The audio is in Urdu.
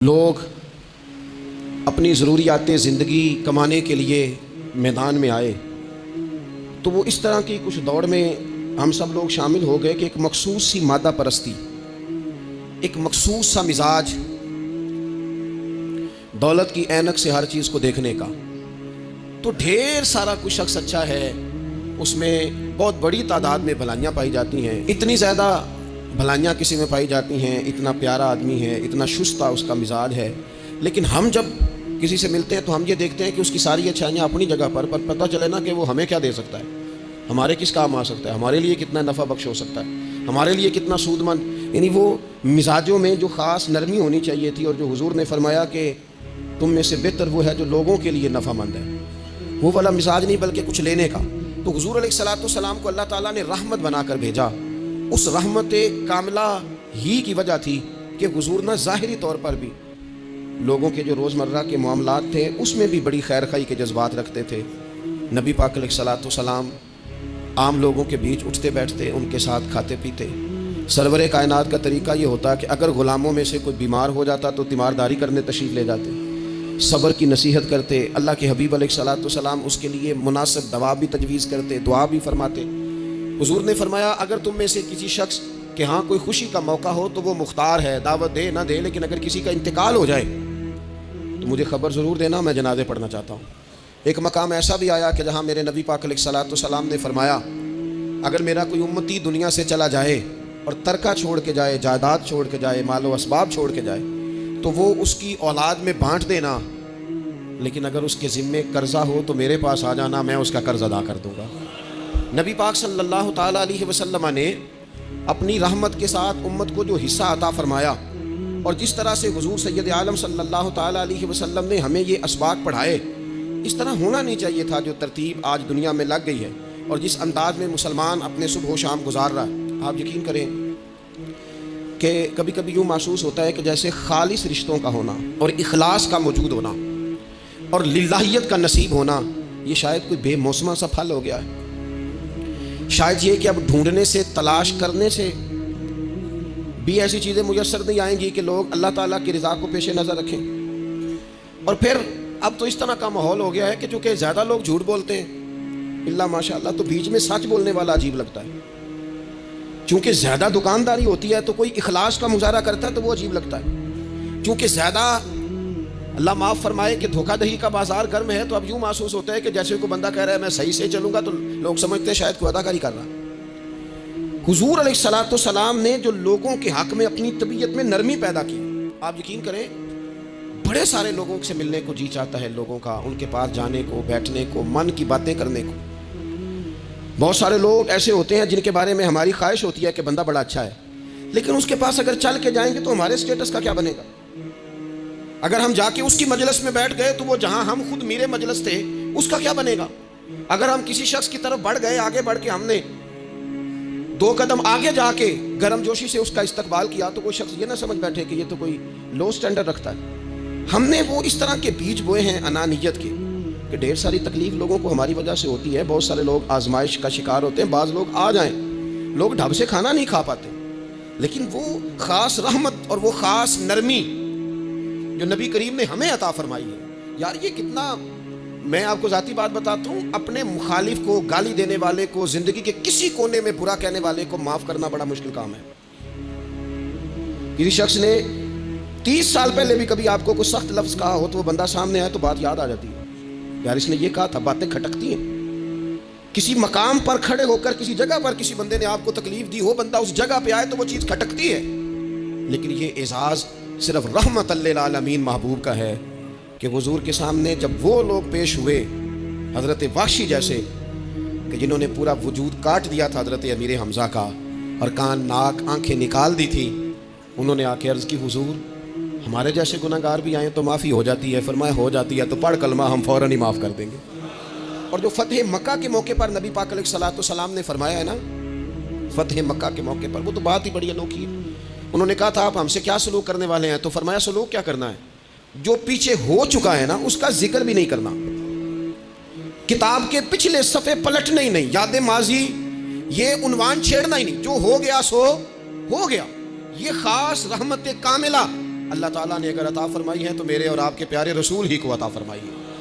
لوگ اپنی ضروریات زندگی کمانے کے لیے میدان میں آئے تو وہ اس طرح کی کچھ دوڑ میں ہم سب لوگ شامل ہو گئے کہ ایک مخصوص سی مادہ پرستی، ایک مخصوص سا مزاج، دولت کی اینک سے ہر چیز کو دیکھنے کا، تو ڈھیر سارا کوئی شخص اچھا ہے، اس میں بہت بڑی تعداد میں بھلائیاں پائی جاتی ہیں، اتنی زیادہ بھلائیاں کسی میں پائی جاتی ہیں، اتنا پیارا آدمی ہے، اتنا شستہ اس کا مزاج ہے، لیکن ہم جب کسی سے ملتے ہیں تو ہم یہ دیکھتے ہیں کہ اس کی ساری اچھائیاں اپنی جگہ پر پتہ چلے نا کہ وہ ہمیں کیا دے سکتا ہے، ہمارے کس کام آ سکتا ہے، ہمارے لیے کتنا نفع بخش ہو سکتا ہے، ہمارے لیے کتنا سود مند، یعنی وہ مزاجوں میں جو خاص نرمی ہونی چاہیے تھی، اور جو حضور نے فرمایا کہ تم میں سے بہتر وہ ہے جو لوگوں کے لیے نفع مند ہے، وہ والا مزاج نہیں بلکہ کچھ لینے کا۔ تو حضور علیہ الصلوۃ والسلام کو اللہ تعالیٰ نے رحمت بنا کر بھیجا، اس رحمت کاملہ ہی کی وجہ تھی کہ حضور نہ ظاہری طور پر بھی لوگوں کے جو روزمرہ کے معاملات تھے اس میں بھی بڑی خیر خواہی کے جذبات رکھتے تھے۔ نبی پاک علیہ الصلوۃ والسلام عام لوگوں کے بیچ اٹھتے بیٹھتے، ان کے ساتھ کھاتے پیتے۔ سرور کائنات کا طریقہ یہ ہوتا کہ اگر غلاموں میں سے کوئی بیمار ہو جاتا تو تیمارداری کرنے تشریف لے جاتے، صبر کی نصیحت کرتے، اللہ کے حبیب علیہ الصلوۃ والسلام اس کے لیے مناسب دوا بھی تجویز کرتے، دعا بھی فرماتے۔ حضور نے فرمایا اگر تم میں سے کسی شخص کہ ہاں کوئی خوشی کا موقع ہو تو وہ مختار ہے، دعوت دے نہ دے، لیکن اگر کسی کا انتقال ہو جائے تو مجھے خبر ضرور دینا، میں جنازے پڑھنا چاہتا ہوں۔ ایک مقام ایسا بھی آیا کہ جہاں میرے نبی پاک علیہ الصلوۃ والسلام نے فرمایا اگر میرا کوئی امتی دنیا سے چلا جائے اور ترکہ چھوڑ کے جائے، جائیداد چھوڑ کے جائے، مال و اسباب چھوڑ کے جائے تو وہ اس کی اولاد میں بانٹ دینا، لیکن اگر اس کے ذمے قرضہ ہو تو میرے پاس آ جانا، میں اس کا قرض ادا کر دوں گا۔ نبی پاک صلی اللہ تعالیٰ علیہ وسلم نے اپنی رحمت کے ساتھ امت کو جو حصہ عطا فرمایا، اور جس طرح سے حضور سید عالم صلی اللہ تعالیٰ علیہ وسلم نے ہمیں یہ اسباق پڑھائے، اس طرح ہونا نہیں چاہیے تھا جو ترتیب آج دنیا میں لگ گئی ہے، اور جس انداز میں مسلمان اپنے صبح و شام گزار رہا ہے۔ آپ یقین کریں کہ کبھی کبھی یوں محسوس ہوتا ہے کہ جیسے خالص رشتوں کا ہونا اور اخلاص کا موجود ہونا اور للہیت کا نصیب ہونا یہ شاید کوئی بے موسمہ سا پھل ہو گیا ہے۔ شاید یہ کہ اب ڈھونڈنے سے، تلاش کرنے سے بھی ایسی چیزیں میسر نہیں آئیں گی کہ لوگ اللہ تعالیٰ کی رضا کو پیش نظر رکھیں۔ اور پھر اب تو اس طرح کا ماحول ہو گیا ہے کہ چونکہ زیادہ لوگ جھوٹ بولتے ہیں اللہ ماشاء اللہ، تو بیچ میں سچ بولنے والا عجیب لگتا ہے۔ چونکہ زیادہ دکانداری ہوتی ہے تو کوئی اخلاص کا مظاہرہ کرتا ہے تو وہ عجیب لگتا ہے۔ چونکہ زیادہ اللہ معاف فرمائے کہ دھوکہ دہی کا بازار گرم ہے تو اب یوں محسوس ہوتا ہے کہ جیسے کوئی بندہ کہہ رہا ہے میں صحیح سے چلوں گا تو لوگ سمجھتے ہیں شاید کوئی اداکاری کر رہا۔ حضور علیہ الصلوۃ والسلام نے جو لوگوں کے حق میں اپنی طبیعت میں نرمی پیدا کی، آپ یقین کریں بڑے سارے لوگوں سے ملنے کو جی چاہتا ہے لوگوں کا، ان کے پاس جانے کو، بیٹھنے کو، من کی باتیں کرنے کو۔ بہت سارے لوگ ایسے ہوتے ہیں جن کے بارے میں ہماری خواہش ہوتی ہے کہ بندہ بڑا اچھا ہے، لیکن اس کے پاس اگر چل کے جائیں گے تو ہمارے سٹیٹس کا کیا بنے گا؟ اگر ہم جا کے اس کی مجلس میں بیٹھ گئے تو وہ جہاں ہم خود میرے مجلس تھے اس کا کیا بنے گا؟ اگر ہم کسی شخص کی طرف بڑھ گئے، آگے بڑھ کے ہم نے 2 قدم آگے جا کے گرم جوشی سے اس کا استقبال کیا تو کوئی شخص یہ نہ سمجھ بیٹھے کہ یہ تو کوئی لو سٹینڈرڈ رکھتا ہے۔ ہم نے وہ اس طرح کے بیج بوئے ہیں انانیت کے کہ ڈھیر ساری تکلیف لوگوں کو ہماری وجہ سے ہوتی ہے، بہت سارے لوگ آزمائش کا شکار ہوتے ہیں، بعض لوگ آ جائیں، لوگ ڈھب سے کھانا نہیں کھا پاتے، لیکن وہ خاص رحمت اور وہ خاص نرمی جو نبی کریم نے ہمیں عطا فرمائی ہے، یار یہ کتنا، میں آپ کو ذاتی بات بتاتا ہوں، اپنے مخالف کو، گالی دینے والے کو، زندگی کے کسی کونے میں برا کہنے والے کو معاف کرنا بڑا مشکل کام ہے۔ کسی شخص نے 30 سال پہلے بھی کبھی آپ کو کوئی سخت لفظ کہا ہو تو وہ بندہ سامنے آئے تو بات یاد آ جاتی ہے، یار اس نے یہ کہا تھا، باتیں کھٹکتی ہیں۔ کسی مقام پر کھڑے ہو کر کسی جگہ پر کسی بندے نے آپ کو تکلیف دی ہو، بندہ اس جگہ پہ آئے تو وہ چیز کھٹکتی ہے، لیکن یہ اعزاز صرف رحمت للعالمین محبوب کا ہے کہ حضور کے سامنے جب وہ لوگ پیش ہوئے حضرت وحشی جیسے کہ جنہوں نے پورا وجود کاٹ دیا تھا حضرت امیر حمزہ کا، اور کان، ناک، آنکھیں نکال دی تھی، انہوں نے آ کے عرض کی حضور ہمارے جیسے گناہگار بھی آئیں تو معافی ہو جاتی ہے؟ فرمایا ہو جاتی ہے تو پڑھ کلمہ، ہم فوراً ہی معاف کر دیں گے۔ اور جو فتح مکہ کے موقع پر نبی پاک علیہ الصلوۃ والسلام نے فرمایا ہے نا، فتح مکہ کے موقع پر، وہ تو بات ہی بڑی انوکھی ہے۔ انہوں نے کہا تھا آپ ہم سے کیا سلوک کرنے والے ہیں؟ تو فرمایا سلوک کیا کرنا ہے؟ جو پیچھے ہو چکا ہے نا اس کا ذکر بھی نہیں کرنا، کتاب کے پچھلے صفحے پلٹنا ہی نہیں، یاد ماضی یہ عنوان چھیڑنا ہی نہیں، جو ہو گیا سو ہو گیا۔ یہ خاص رحمت کاملہ اللہ تعالیٰ نے اگر عطا فرمائی ہے تو میرے اور آپ کے پیارے رسول ہی کو عطا فرمائی ہے۔